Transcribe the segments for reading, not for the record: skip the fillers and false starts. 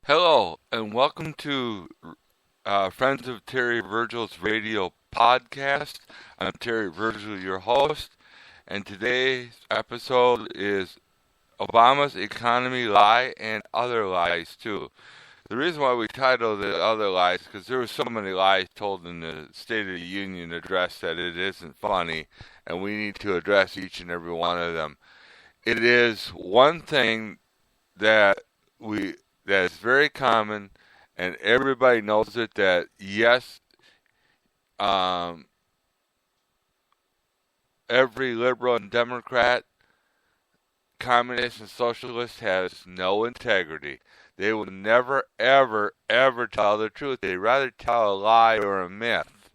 Hello, and welcome to Friends of Terry Virgil's radio podcast. I'm Terry Virgil, your host, and today's episode is Obama's Economy Lie and Other Lies, too. The reason why we titled it Other Lies is because there were so many lies told in the State of the Union address that it isn't funny, and we need to address each and every one of them. It is one thing that we that is very common, and everybody knows it. That yes, um, every liberal and Democrat, communist and socialist has no integrity. They will never, ever, ever tell the truth. They rather tell a lie or a myth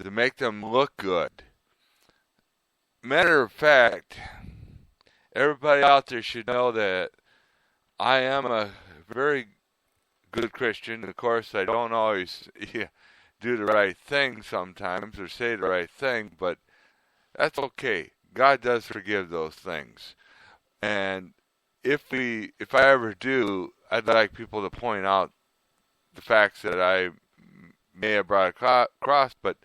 to make them look good. Matter of fact, everybody out there should know that I am a very good Christian. Of course, I don't always do the right thing sometimes or say the right thing, but that's okay. God does forgive those things. And if I ever do, I'd like people to point out the facts that I may have brought across, but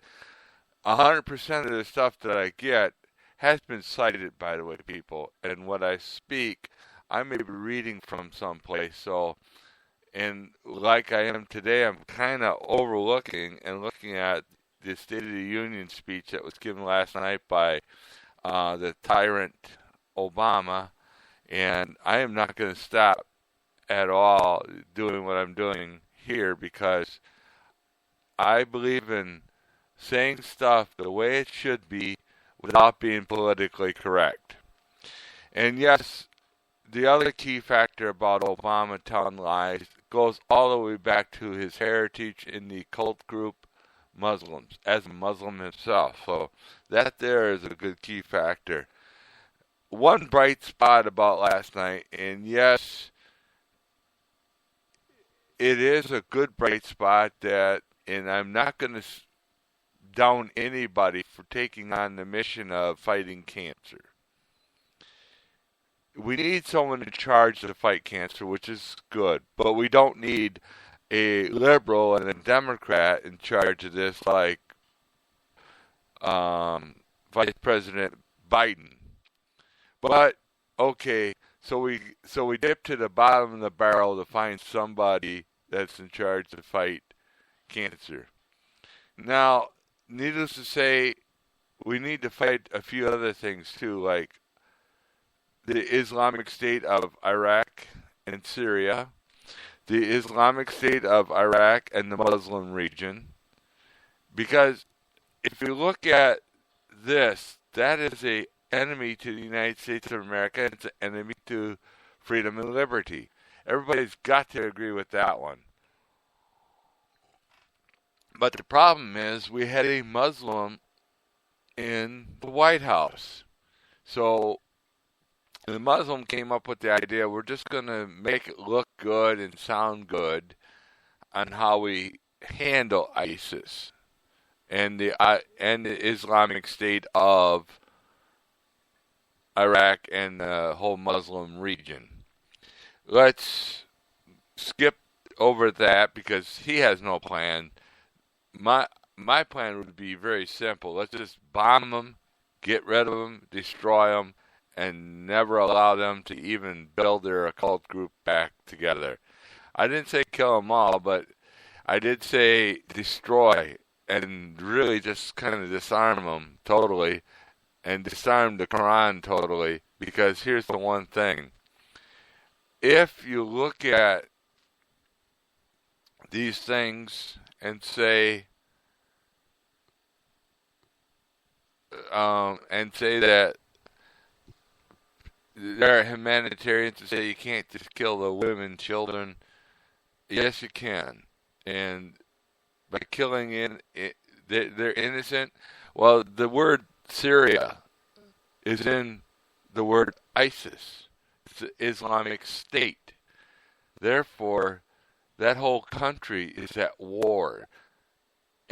100% of the stuff that I get has been cited, by the way, people. And what I speak, I may be reading from someplace, so, and like I am today, I'm kind of overlooking and looking at the State of the Union speech that was given last night by the tyrant Obama, and I am not going to stop at all doing what I'm doing here because I believe in saying stuff the way it should be without being politically correct. And yes, the other key factor about Obama telling lies goes all the way back to his heritage in the cult group Muslims, as a Muslim himself. So that there is a good key factor. One bright spot about last night, and yes, it is a good bright spot that, and I'm not going to down anybody for taking on the mission of fighting cancer. We need someone in charge to fight cancer, which is good, but we don't need a liberal and a Democrat in charge of this like Vice President Biden. But okay, so we dip to the bottom of the barrel to find somebody that's in charge to fight cancer. Now, needless to say, we need to fight a few other things too, like the Islamic State of Iraq and Syria, the Islamic State of Iraq and the Muslim region. Because if you look at this, that is a enemy to the United States of America, and it's an enemy to freedom and liberty. Everybody's got to agree with that one. But the problem is we had a Muslim in the White House. So the Muslim came up with the idea we're just going to make it look good and sound good on how we handle ISIS and the Islamic State of Iraq and the whole Muslim region. Let's skip over that because he has no plan. My plan would be very simple. Let's just bomb them, get rid of them, destroy them, and never allow them to even build their occult group back together. I didn't say kill them all, but I did say destroy and really just kind of disarm them totally and disarm the Quran totally, because here's the one thing. If you look at these things and say that there are humanitarians that say you can't just kill the women, children. Yes, you can. And by killing they're innocent. Well, the word Syria is in the word ISIS. It's the Islamic State. Therefore, that whole country is at war.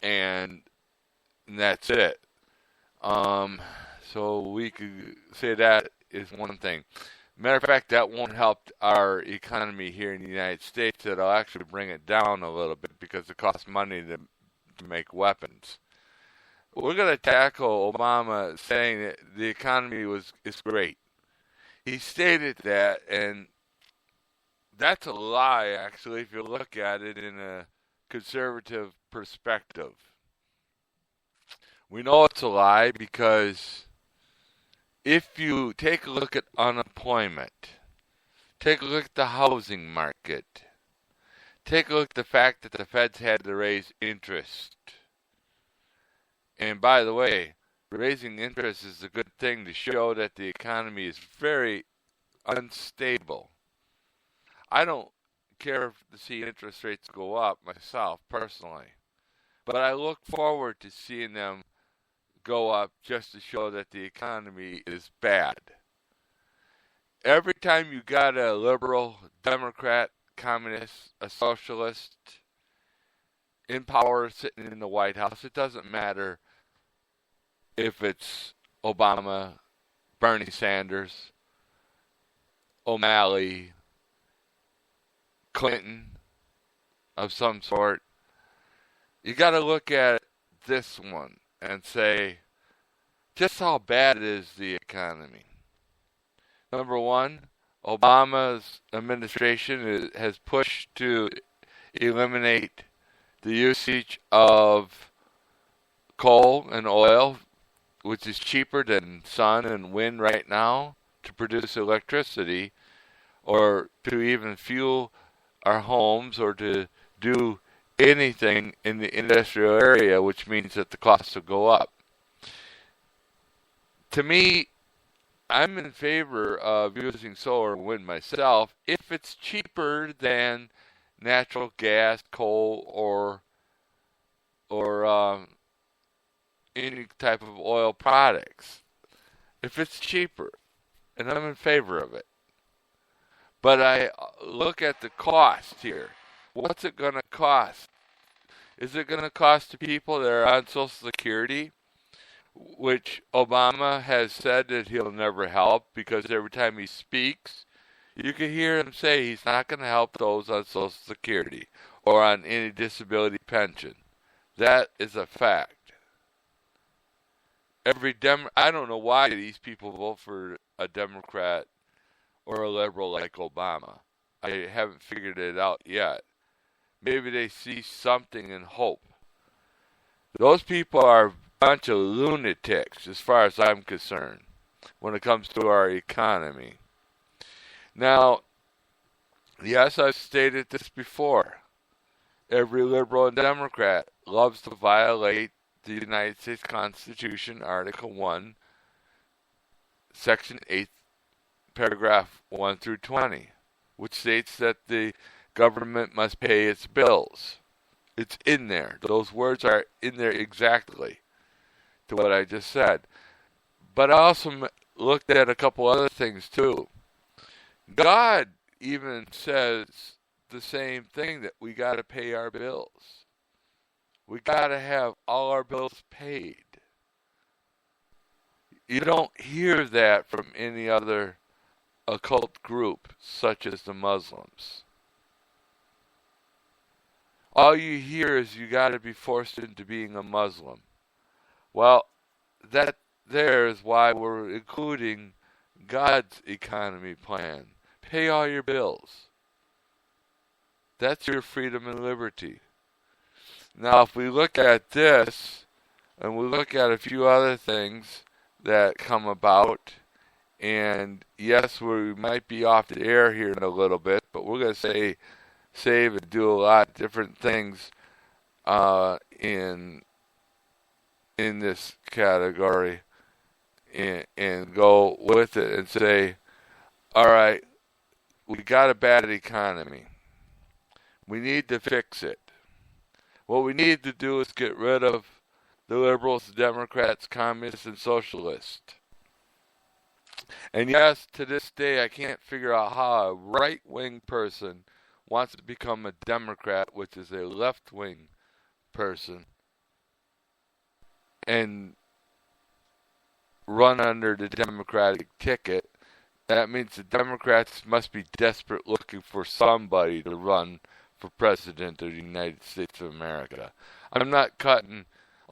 And that's it. So we could say that is one thing. Matter of fact, that won't help our economy here in the United States. It'll actually bring it down a little bit because it costs money to make weapons. We're going to tackle Obama saying that the economy is great. He stated that, and that's a lie, actually, if you look at it in a conservative perspective. We know it's a lie because if you take a look at unemployment, take a look at the housing market, take a look at the fact that the Feds had to raise interest. And by the way, raising interest is a good thing to show that the economy is very unstable. I don't care to see interest rates go up myself personally, but I look forward to seeing them go up just to show that the economy is bad. Every time you got a liberal, Democrat, communist, a socialist in power sitting in the White House, it doesn't matter if it's Obama, Bernie Sanders, O'Malley, Clinton of some sort. You got to look at this one and say just how bad is the economy. Number one, Obama's administration has pushed to eliminate the usage of coal and oil, which is cheaper than sun and wind right now, to produce electricity or to even fuel our homes or to do anything in the industrial area, which means that the costs will go up. To me, I'm in favor of using solar and wind myself if it's cheaper than natural gas, coal, or any type of oil products. If it's cheaper, and I'm in favor of it. But I look at the cost here. What's it going to cost? Is it going to cost the people that are on Social Security, which Obama has said that he'll never help because every time he speaks, you can hear him say he's not going to help those on Social Security or on any disability pension. That is a fact. I don't know why these people vote for a Democrat or a liberal like Obama. I haven't figured it out yet. Maybe they see something in hope. Those people are a bunch of lunatics as far as I'm concerned when it comes to our economy. Now, yes, I've stated this before. Every liberal and Democrat loves to violate the United States Constitution, Article 1, Section 8, Paragraph 1 through 20, which states that the government must pay its bills. It's in there. Those words are in there exactly to what I just said. But I also looked at a couple other things too. God even says the same thing, that we got to pay our bills. We got to have all our bills paid. You don't hear that from any other occult group, such as the Muslims. All you hear is you got to be forced into being a Muslim. Well, that there is why we're including God's economy plan. Pay all your bills. That's your freedom and liberty. Now, if we look at this, and we look at a few other things that come about, and yes, we might be off the air here in a little bit, but we're going to save and do a lot of different things in this category, and go with it and say, all right, we got a bad economy. We need to fix it. What we need to do is get rid of the liberals, Democrats, communists, and socialists. And yes, to this day, I can't figure out how a right-wing person wants to become a Democrat, which is a left-wing person, and run under the Democratic ticket That means the Democrats must be desperate looking for somebody to run for president of the United States of America. I'm not cutting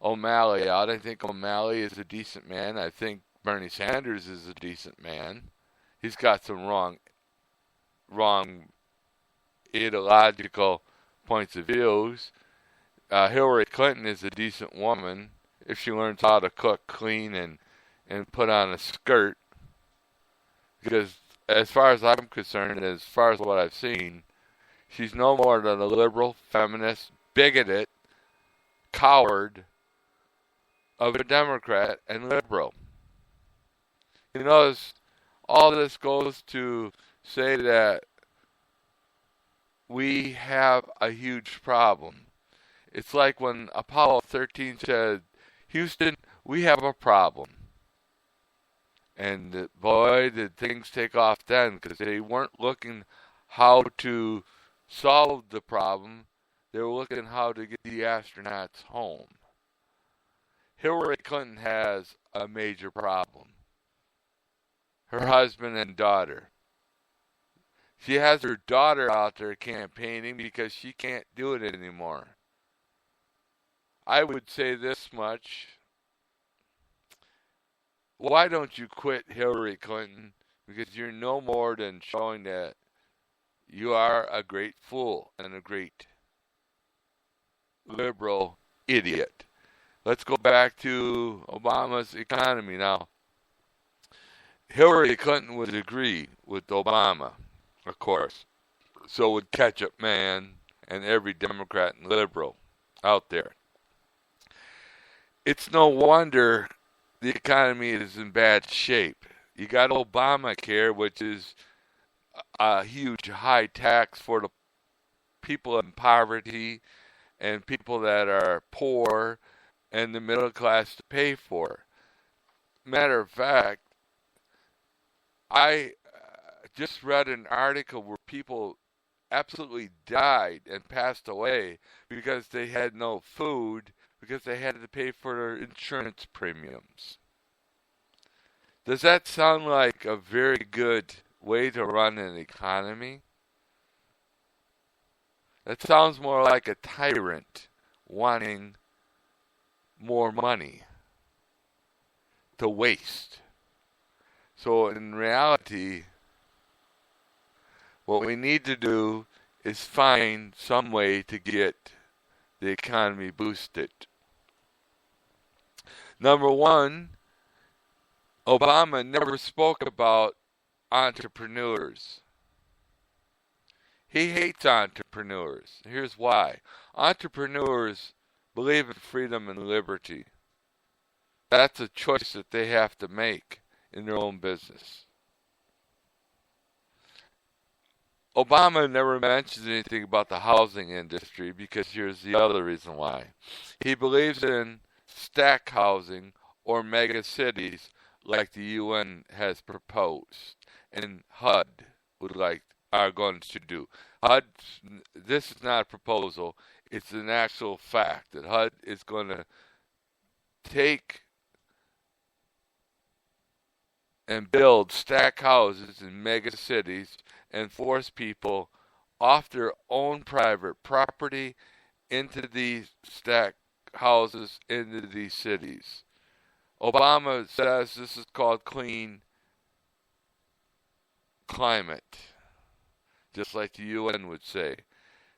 O'Malley out. I think O'Malley is a decent man. I think Bernie Sanders is a decent man. He's got some wrong ideological points of views. Hillary Clinton is a decent woman if she learns how to cook, clean, and put on a skirt. Because as far as I'm concerned, as far as what I've seen, she's no more than a liberal, feminist, bigoted, coward of a Democrat and liberal. You notice all this goes to say that we have a huge problem. It's like when Apollo 13 said, Houston, we have a problem. And boy, did things take off then, because they weren't looking how to solve the problem. They were looking how to get the astronauts home. Hillary Clinton has a major problem. Her husband and daughter. She has her daughter out there campaigning because she can't do it anymore. I would say this much. Why don't you quit, Hillary Clinton? Because you're no more than showing that you are a great fool and a great liberal idiot. Let's go back to Obama's economy now. Hillary Clinton would agree with Obama, of course. So would Ketchup Man and every Democrat and liberal out there. It's no wonder the economy is in bad shape. You got Obamacare, which is a huge high tax for the people in poverty and people that are poor and the middle class to pay for. Matter of fact, I just read an article where people absolutely died and passed away because they had no food, because they had to pay for their insurance premiums. Does that sound like a very good way to run an economy? That sounds more like a tyrant wanting more money to waste. So in reality, what we need to do is find some way to get the economy boosted. Number one, Obama never spoke about entrepreneurs. He hates entrepreneurs. Here's why. Entrepreneurs believe in freedom and liberty. That's a choice that they have to make in their own business. Obama never mentions anything about the housing industry because here's the other reason why. He believes in stack housing or mega cities like the UN has proposed and HUD are going to do. HUD, this is not a proposal, it's an actual fact that HUD is going to take and build stack houses in mega cities and force people off their own private property into these stack houses into these cities. Obama says this is called clean climate, just like the UN would say.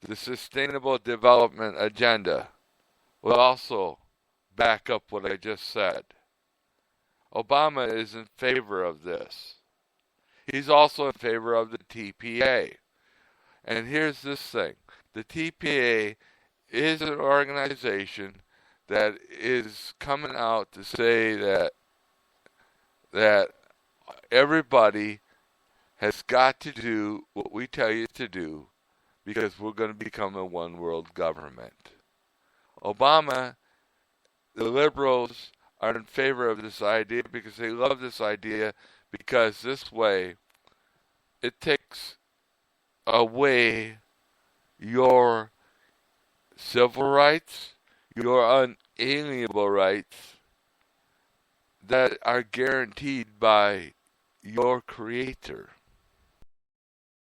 The Sustainable Development Agenda will also back up what I just said. Obama is in favor of this. He's also in favor of the TPA. And here's this thing. The TPA is an organization that is coming out to say that everybody has got to do what we tell you to do because we're going to become a one world government. Obama, the liberals, are in favor of this idea because they love this idea because this way it takes away your civil rights, your unalienable rights that are guaranteed by your creator.